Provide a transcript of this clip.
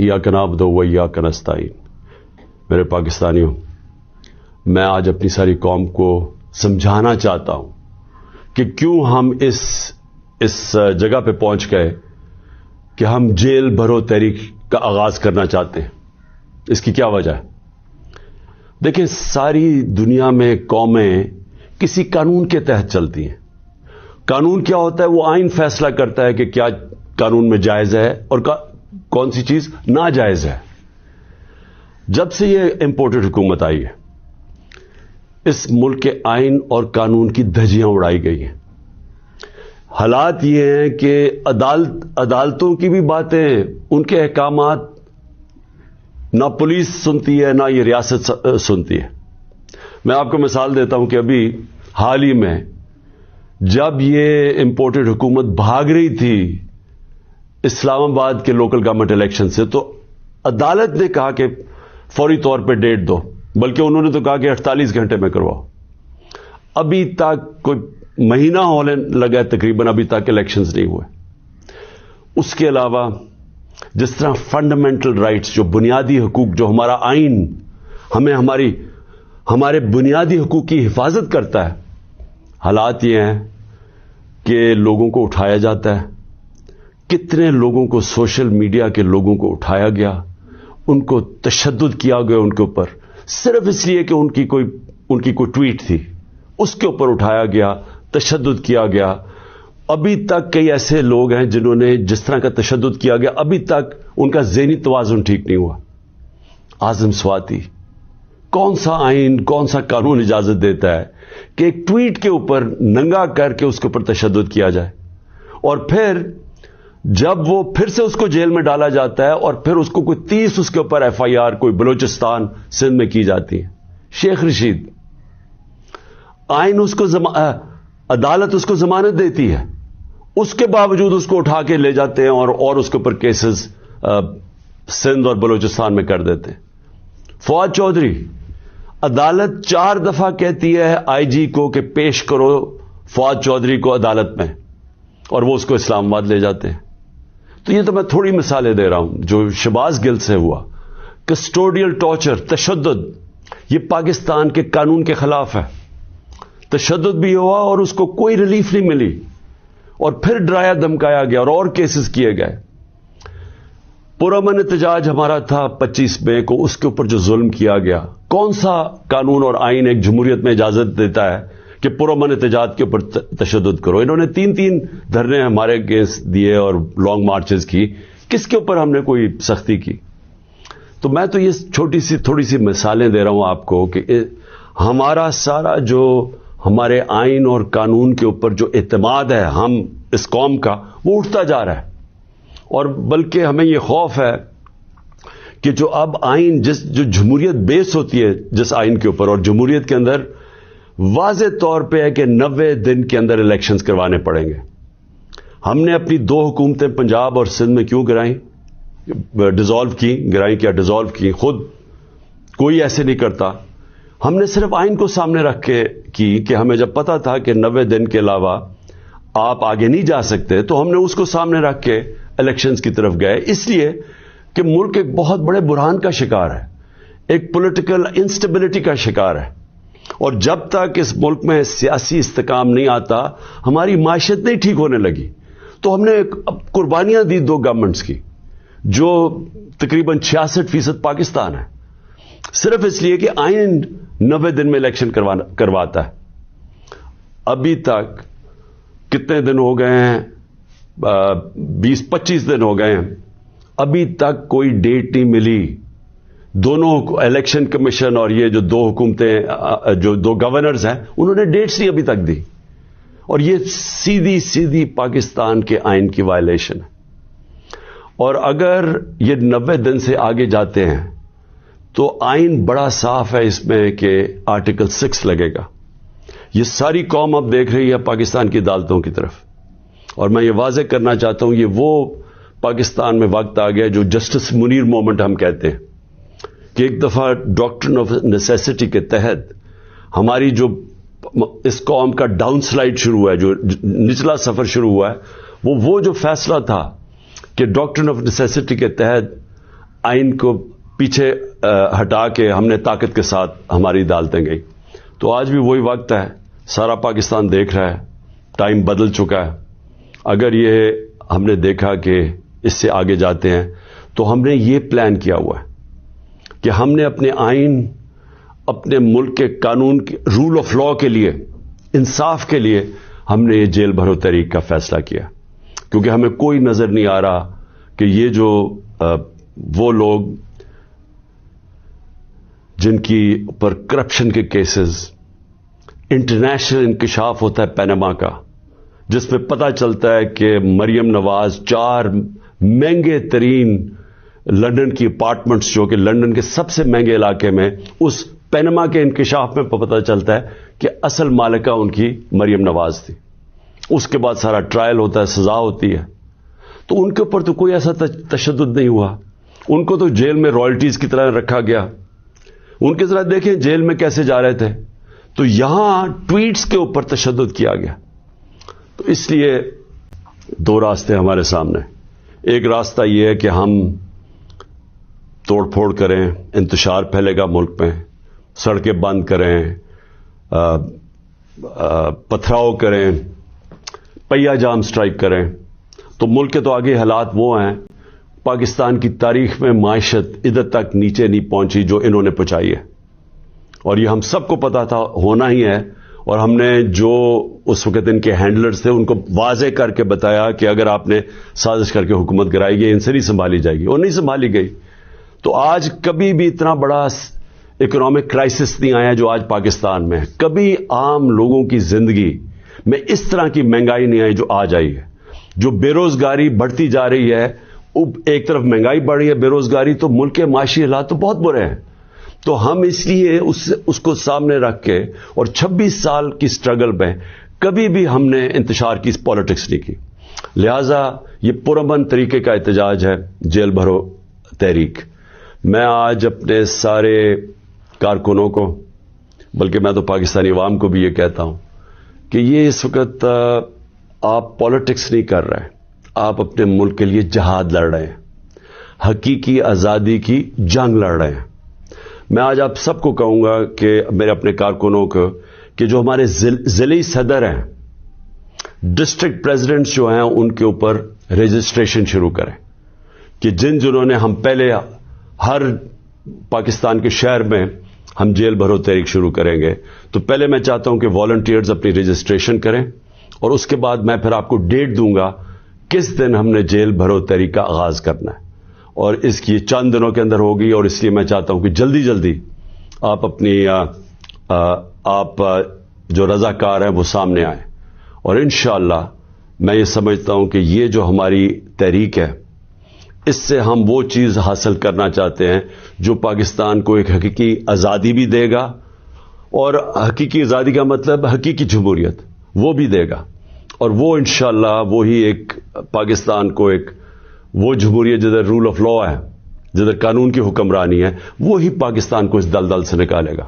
इय्याक नअबुदु व इय्याक नस्तईन। मेरे पाकिस्तानियों, मैं आज अपनी सारी कौम को समझाना चाहता हूं कि क्यों हम इस जगह पे पहुंच गए कि हम जेल भरो तहरीक का आगाज करना चाहते हैं। इसकी क्या वजह है? देखिए, सारी दुनिया में कौमें किसी कानून के तहत चलती हैं। कानून क्या होता है? वो आइन फैसला करता है कि क्या कानून में जायज है और कौन सी चीज नाजायज है। जब से ये इंपोर्टेड हुकूमत आई है, इस मुल्क के आइन और कानून की धज्जियां उड़ाई गई हैं। हालात ये हैं कि अदालतों की भी बातें, उनके अहकामात ना पुलिस सुनती है, ना ये रियासत सुनती है। मैं आपको मिसाल देता हूं कि अभी हाल ही में जब ये इंपोर्टेड हुकूमत भाग रही थी इस्लामाबाद के लोकल गवर्नमेंट इलेक्शन से, तो अदालत ने कहा कि फौरी तौर पे डेट दो, बल्कि उन्होंने तो कहा कि 48 घंटे में करवाओ। अभी तक कोई महीना होने लगा है तकरीबन, अभी तक इलेक्शंस नहीं हुए। उसके अलावा जिस तरह फंडामेंटल राइट्स, जो बुनियादी हकूक, जो हमारा आइन हमें हमारे बुनियादी हकूक की हिफाजत करता है, हालात ये हैं कि लोगों को उठाया जाता है। कितने लोगों को, सोशल मीडिया के लोगों को उठाया गया, उनको तशद्दुद किया गया उनके ऊपर, सिर्फ इसलिए कि उनकी कोई ट्वीट थी, उसके ऊपर उठाया गया, तशद्दुद किया गया। अभी तक कई ऐसे लोग हैं जिन्होंने जिस तरह का तशद्दुद किया गया, अभी तक उनका ज़हनी तवाज़ुन ठीक नहीं हुआ। आज़म स्वाति, कौन सा आइन, कौन सा कानून इजाजत देता है कि एक ट्वीट के ऊपर नंगा करके उसके ऊपर तशद्दुद किया जाए, और फिर जब वो फिर से उसको जेल में डाला जाता है और फिर उसको कोई 30 उसके ऊपर FIR कोई बलूचिस्तान सिंध में की जाती है। शेख रशीद, आइन उसको अदालत उसको जमानत देती है, उसके बावजूद उसको उठा के ले जाते हैं और उसके ऊपर केसेस सिंध और बलूचिस्तान में कर देते हैं। फवाद चौधरी, अदालत 4 दफा कहती है IG को कि पेश करो फवाद चौधरी को अदालत में, और वो उसको इस्लामाबाद ले जाते हैं। तो ये तो मैं थोड़ी मिसालें दे रहा हूं जो शहबाज गिल से हुआ। कस्टोडियल टॉर्चर, तशद्दुद, ये पाकिस्तान के कानून के खिलाफ है। तशद्दुद भी हुआ और उसको कोई रिलीफ नहीं मिली, और फिर डराया धमकाया गया और केसेस किए गए। पुरअमन एहतजाज हमारा था 25 मई को, उसके ऊपर जो जुल्म किया गया, कौन सा कानून और आइन एक जमहूरियत में इजाजत देता है कि पुरअमन एहतजाज के ऊपर तशद्दुद करो? इन्होंने 3 धरने हमारे अगेंस्ट दिए और लॉन्ग मार्चेस की, किसके ऊपर हमने कोई सख्ती की? तो मैं तो ये थोड़ी सी मिसालें दे रहा हूं आपको कि हमारा सारा जो हमारे आइन और कानून के ऊपर जो एतमाद है हम इस कौम का, वो उठता जा रहा है। और बल्कि हमें ये खौफ है कि जो अब आइन, जो जमहूरियत बेस होती है जिस आइन के ऊपर, और जमहूरियत के अंदर वाज़े तौर पे है कि 90 दिन के अंदर इलेक्शंस करवाने पड़ेंगे। हमने अपनी 2 हुकूमतें पंजाब और सिंध में क्यों गिराई, डिसॉल्व की? खुद कोई ऐसे नहीं करता। हमने सिर्फ आइन को सामने रख के की कि हमें जब पता था कि 90 दिन के अलावा आप आगे नहीं जा सकते, तो हमने उसको सामने रख के इलेक्शंस की तरफ गए, इसलिए कि मुल्क एक बहुत बड़े बुरहान का शिकार है, एक पॉलिटिकल इंस्टेबिलिटी का शिकार है। और जब तक इस मुल्क में सियासी इस्तेकाम नहीं आता, हमारी माशियत नहीं ठीक होने लगी। तो हमने अब कुर्बानियां दी 2 गवर्नमेंट्स की, जो तकरीबन 66% पाकिस्तान है, सिर्फ इसलिए कि आइन 90 दिन में इलेक्शन करवाता है। अभी तक कितने दिन हो गए हैं? 20-25 दिन हो गए हैं, अभी तक कोई डेट नहीं मिली। दोनों इलेक्शन कमीशन और ये जो 2 हुकूमतें, जो 2 गवर्नर्स हैं, उन्होंने डेट्स नहीं अभी तक दी, और ये सीधी पाकिस्तान के आइन की वायलेशन है। और अगर ये 90 दिन से आगे जाते हैं तो आइन बड़ा साफ है इसमें कि आर्टिकल 6 लगेगा। ये सारी कौम अब देख रही है पाकिस्तान की अदालतों की तरफ, और मैं ये वाज़ेह करना चाहता हूं, ये वो पाकिस्तान में वक्त आ गया जो जस्टिस मुनीर मोमेंट हम कहते हैं, कि एक दफा डॉक्ट्रिन ऑफ नेसेसिटी के तहत हमारी जो इस कौम का डाउन स्लाइड शुरू हुआ है, जो निचला सफर शुरू हुआ है, वो जो फैसला था कि डॉक्ट्रिन ऑफ नेसेसिटी के तहत آئین کو پیچھے ہٹا کے ہم نے طاقت کے ساتھ ہماری عدالتیں گئی. تو آج بھی وہی وقت ہے, سارا پاکستان دیکھ رہا ہے, ٹائم بدل چکا ہے. اگر یہ ہم نے دیکھا کہ اس سے آگے جاتے ہیں تو ہم نے یہ پلان کیا ہوا ہے کہ ہم نے اپنے آئین, اپنے ملک کے قانون کے رول آف لا کے لیے, انصاف کے لیے ہم نے یہ جیل بھرو تحریک کا فیصلہ کیا, کیونکہ ہمیں کوئی نظر نہیں آ رہا کہ یہ جو وہ لوگ جن کی پر کرپشن کے کیسز, انٹرنیشنل انکشاف ہوتا ہے پینما کا, جس میں پتہ چلتا ہے کہ مریم نواز 4 مہنگے ترین لندن کی اپارٹمنٹس, جو کہ لندن کے سب سے مہنگے علاقے میں, اس پینما کے انکشاف میں پتہ چلتا ہے کہ اصل مالکہ ان کی مریم نواز تھی. اس کے بعد سارا ٹرائل ہوتا ہے, سزا ہوتی ہے. تو ان کے اوپر تو کوئی ایسا تشدد نہیں ہوا, ان کو تو جیل میں رائلٹیز کی طرح رکھا گیا. ان کے ذرا دیکھیں جیل میں کیسے جا رہے تھے. تو یہاں ٹویٹس کے اوپر تشدد کیا گیا. تو اس لیے 2 راستے ہمارے سامنے. ایک راستہ یہ ہے کہ ہم توڑ پھوڑ کریں, انتشار پھیلے گا ملک میں, سڑکیں بند کریں, پتھراؤ کریں, پہیا جام سٹرائک کریں. تو ملک کے تو آگے حالات وہ ہیں, پاکستان کی تاریخ میں معیشت ادھر تک نیچے نہیں پہنچی جو انہوں نے پہنچائی ہے, اور یہ ہم سب کو پتا تھا ہونا ہی ہے. اور ہم نے جو اس وقت ان کے ہینڈلرز تھے ان کو واضح کر کے بتایا کہ اگر آپ نے سازش کر کے حکومت گرائی گئی, ان سے نہیں سنبھالی جائے گی, اور نہیں سنبھالی گئی. تو آج کبھی بھی اتنا بڑا اکنامک کرائسس نہیں آیا جو آج پاکستان میں ہے. کبھی عام لوگوں کی زندگی میں اس طرح کی مہنگائی نہیں آئی جو آج آئی ہے. جو بے روزگاری بڑھتی جا رہی ہے, ایک طرف مہنگائی بڑھ رہی ہے, بے روزگاری, تو ملک کے معاشی حالات تو بہت برے ہیں. تو ہم اس لیے اس کو سامنے رکھ کے, اور 26 سال کی سٹرگل میں کبھی بھی ہم نے انتشار کی پالیٹکس نہیں کی. لہذا یہ پرامن طریقے کا احتجاج ہے جیل بھرو تحریک. میں آج اپنے سارے کارکنوں کو, بلکہ میں تو پاکستانی عوام کو بھی یہ کہتا ہوں کہ یہ اس وقت آپ پالیٹکس نہیں کر رہے ہیں, آپ اپنے ملک کے لیے جہاد لڑ رہے ہیں, حقیقی آزادی کی جنگ لڑ رہے ہیں. میں آج آپ سب کو کہوں گا کہ میرے اپنے کارکنوں کو کہ جو ہمارے ضلعی صدر ہیں, ڈسٹرکٹ پریزیڈنٹس جو ہیں, ان کے اوپر رجسٹریشن شروع کریں. کہ جنہوں نے, ہم پہلے ہر پاکستان کے شہر میں ہم جیل بھرو تحریک شروع کریں گے. تو پہلے میں چاہتا ہوں کہ والنٹیئرز اپنی رجسٹریشن کریں, اور اس کے بعد میں پھر آپ کو ڈیٹ دوں گا کس دن ہم نے جیل بھرو تحریک کا آغاز کرنا ہے. اور اس کی چند دنوں کے اندر ہوگی, اور اس لیے میں چاہتا ہوں کہ جلدی جلدی آپ اپنی آپ جو رضاکار ہیں وہ سامنے آئیں. اور انشاءاللہ میں یہ سمجھتا ہوں کہ یہ جو ہماری تحریک ہے, اس سے ہم وہ چیز حاصل کرنا چاہتے ہیں جو پاکستان کو ایک حقیقی آزادی بھی دے گا, اور حقیقی آزادی کا مطلب حقیقی جمہوریت وہ بھی دے گا. اور وہ انشاءاللہ وہی ایک پاکستان کو ایک وہ جمہوریت جدھر رول آف لا ہے, جدھر قانون کی حکمرانی ہے, وہی پاکستان کو اس دلدل سے نکالے گا.